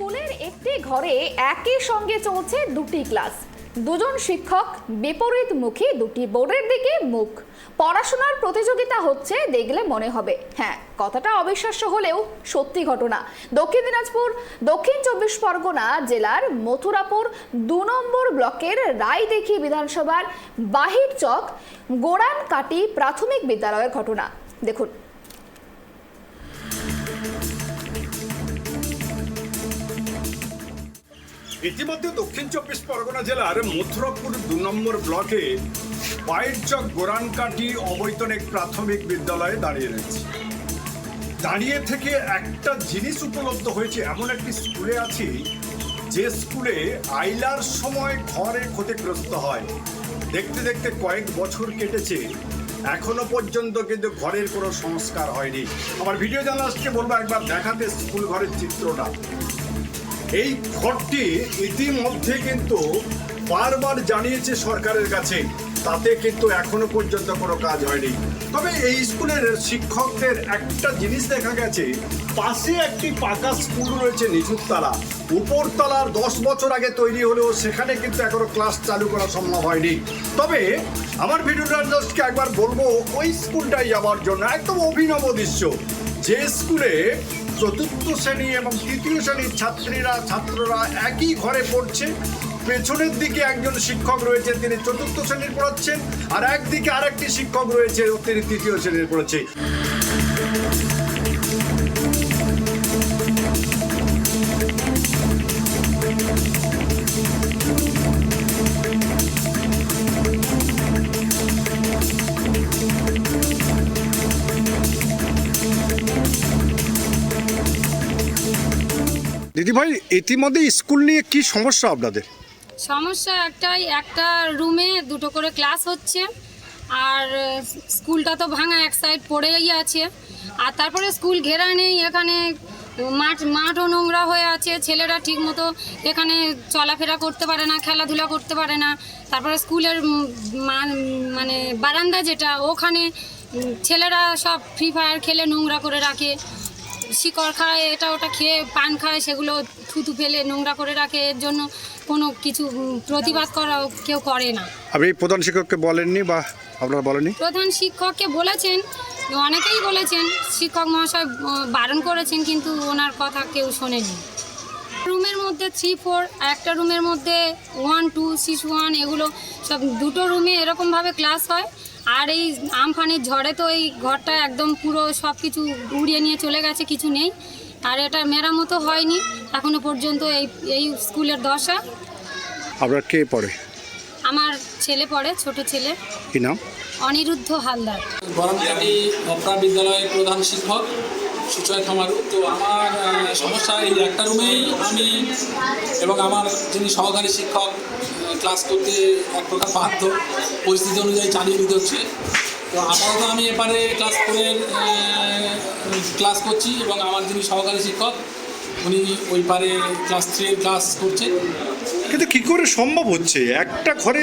স্কুলের একটি ঘরে একই সঙ্গে চলছে দুটি ক্লাস, দুজন শিক্ষক বিপরীতমুখী, দুটি বোর্ডের দিকে মুখ। পড়াশোনার প্রতিযোগিতা হচ্ছে দেখলে মনে হবে হ্যাঁ, কথাটা অবিশ্বাস্য হলেও সত্যি ঘটনা। দক্ষিণ দিনাজপুর দক্ষিণ 24 পরগনা জেলার মথুরাপুর 2 নম্বর ব্লকের রায়দিঘি বিধানসভার বাহিরচক গোড়ানকাটি প্রাথমিক বিদ্যালয়ের ঘটনা। দেখুন। ইতিমধ্যে দক্ষিণ 24 পরগনা জেলার মথুরাপুর 2 নম্বর ব্লকে বাহিরচক গোড়ানকাটি অবৈতনিক প্রাথমিক বিদ্যালয়ে দাঁড়িয়ে রয়েছে। দাঁড়িয়ে থেকে একটা জিনিস উপলব্ধ হয়েছে, এমন একটি স্কুলে আছি যে স্কুলে আইলার সময় ঘরে ক্ষতিগ্রস্ত হয়। দেখতে দেখতে কয়েক বছর কেটেছে, এখনো পর্যন্ত কিন্তু ঘরের কোনো সংস্কার হয়নি। আমার ভিডিও জার্নালিস্টকে বলবো একবার দেখাতে স্কুল ঘরের চিত্রটা। এই ঘরটি ইতিমধ্যে কিন্তু বারবার জানিয়েছে সরকারের কাছে, তাতে কিন্তু এখনো পর্যন্ত কোনো কাজ হয়নি। তবে এই স্কুলের শিক্ষকদের একটা জিনিস দেখা গেছে, পাশে একটি পাকা স্কুল রয়েছে নিচুর তলা, উপর তলার 10 বছর আগে তৈরি হলেও সেখানে কিন্তু এখনো ক্লাস চালু করা সম্ভব হয়নি। তবে আমার ভিডিও জার্নালিস্টকে একবার বলবো ওই স্কুলটাই যাওয়ার জন্য। একদম অভিনব দৃশ্য, যে স্কুলে চতুর্থ শ্রেণী এবং তৃতীয় শ্রেণীর ছাত্ররা একই ঘরে পড়ছে। পেছনের দিকে একজন শিক্ষক রয়েছে, তিনি চতুর্থ শ্রেণীর পড়াচ্ছেন, আর একদিকে আরেকটি শিক্ষক রয়েছে, তিনি তৃতীয় শ্রেণীর পড়াচ্ছে। দিদিভাই, ইতিমধ্যে স্কুল নিয়ে কি সমস্যা আপনাদের? সমস্যা একটাই, একটা রুমে দুটো করে ক্লাস হচ্ছে, আর স্কুলটা তো ভাঙা, এক সাইড পড়েই আছে। আর তারপরে স্কুল ঘেরা নেই, এখানে মাঠও নোংরা হয়ে আছে, ছেলেরা ঠিকমতো এখানে চলাফেরা করতে পারে না, খেলাধুলা করতে পারে না। তারপরে স্কুলের মানে বারান্দা যেটা, ওখানে ছেলেরা সব ফ্রি ফায়ার খেলে নোংরা করে রাখে, শিকড় খায়, এটা ওটা খেয়ে পান খায়, সেগুলো থুতু ফেলে নোংরা করে রাখে। এর জন্য কোনো কিছু প্রতিবাদ করা কেউ করে না। আপনি প্রধান শিক্ষককে বলেননি বা আপনারা বলেননি? প্রধান শিক্ষককে বলেছেন, অনেকেই বলেছেন, শিক্ষক মহাশয় বারণ করেছেন, কিন্তু ওনার কথা কেউ শোনেনি। রুমের মধ্যে 3-4, একটা রুমের মধ্যে 1-2, 6-1, এগুলো সব দুটো রুমে এরকমভাবে ক্লাস হয়। আর এই আমফানের ঝড়ে তো এই ঘরটা একদম পুরো সব কিছু উড়িয়ে নিয়ে চলে গেছে, কিছু নেই। আর এটা মেরামতো হয়নি এখনো পর্যন্ত। এই স্কুলের দশা। আপনার কে পড়ে? আমার ছেলে পড়ে, ছোট ছেলে। কি নাম? অনিরুদ্ধ হালদার। গোড়ানকাটি অপ্রা বিদ্যালয়ের প্রধান শিক্ষক সুচয় খামারু। তো আমার সমস্যা, এই একটা রুমেই আমি এবং আমার যিনি সহকারী শিক্ষক ক্লাস করতে এক প্রকার বাধ্য, পরিস্থিতি অনুযায়ী চালিয়ে দিতে হচ্ছে। তো আপাতত আমি এপারে ক্লাস করছি এবং আমার যিনি সহকারী শিক্ষক উনি ওই পারে ক্লাস 3 ক্লাস করছেন। কিন্তু কি করে সম্ভব হচ্ছে, একটা ঘরে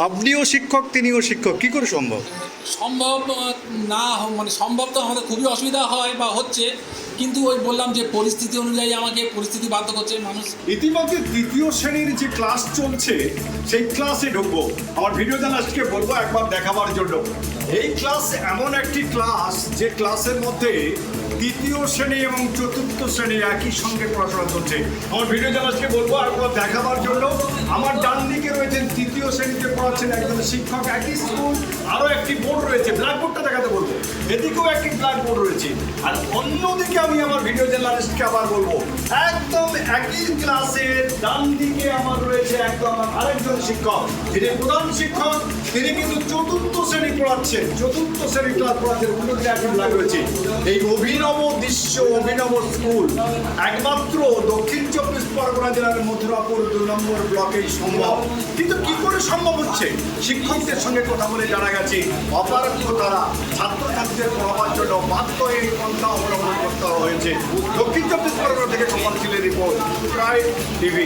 আপনিও শিক্ষক তিনিও শিক্ষক, কি করে সম্ভব? সম্ভব না, মানে সম্ভব তো আমাদের খুবই অসুবিধা হয় বা হচ্ছে, কিন্তু ওই বললাম যে পরিস্থিতি অনুযায়ী আমাকে পরিস্থিতি বাধ্য করছে মানুষ। ইতিমধ্যে তৃতীয় শ্রেণীর যে ক্লাস চলছে সেই ক্লাসে ঢুকবো। আমার ভিডিও জার্নালিস্টকে বলবো একবার দেখাবার জন্য। এই ক্লাস এমন একটি ক্লাস যে ক্লাসের মধ্যে তৃতীয় শ্রেণী এবং চতুর্থ শ্রেণী একই সঙ্গে পড়াশোনা চলছে। আমার ভিডিও জার্নালিস্টকে বলবো একবার দেখাবার জন্য। আমার ডান দিকে রয়েছেন তৃতীয় শ্রেণীতে পড়াচ্ছেন একজন শিক্ষক, একই স্কুল, আরও একটি বোর্ড রয়েছে, ব্ল্যাকবোর্ডটা দেখাতে বলবো, এদিকেও একটি ব্ল্যাকবোর্ড রয়েছে। আর অন্যদিকে আমি আমার ভিডিও জার্নালিস্টকে আবার বলবো, একদম একই ক্লাসের ডান দিকে আমার রয়েছে একদম আরেকজন শিক্ষক, যিনি প্রধান শিক্ষক, তিনি কিন্তু চতুর্থ শ্রেণী পড়াচ্ছেন, চতুর্থ শ্রেণী ক্লাস পড়াচ্ছেন, উন্নতি একজন ব্ল্যাক রয়েছে। এই অভিনব দৃশ্য, অভিনব স্কুল একমাত্র দক্ষিণ 24 পরগনা জেলার মথুরাপুর 2 নম্বর ব্লকেই সম্ভব। কিন্তু কি করে সম্ভব হচ্ছে? শিক্ষকদের সঙ্গে কথা বলে জানা গেছে অপারগ তারা ছাত্রছাত্রীদের পড়াবার জন্য বাধ্য এই পন্থা অবলম্বন করতে হয়েছে। দক্ষিণ 24 পরগনা থেকে কমল রিপোর্ট, প্রাইম টিভি।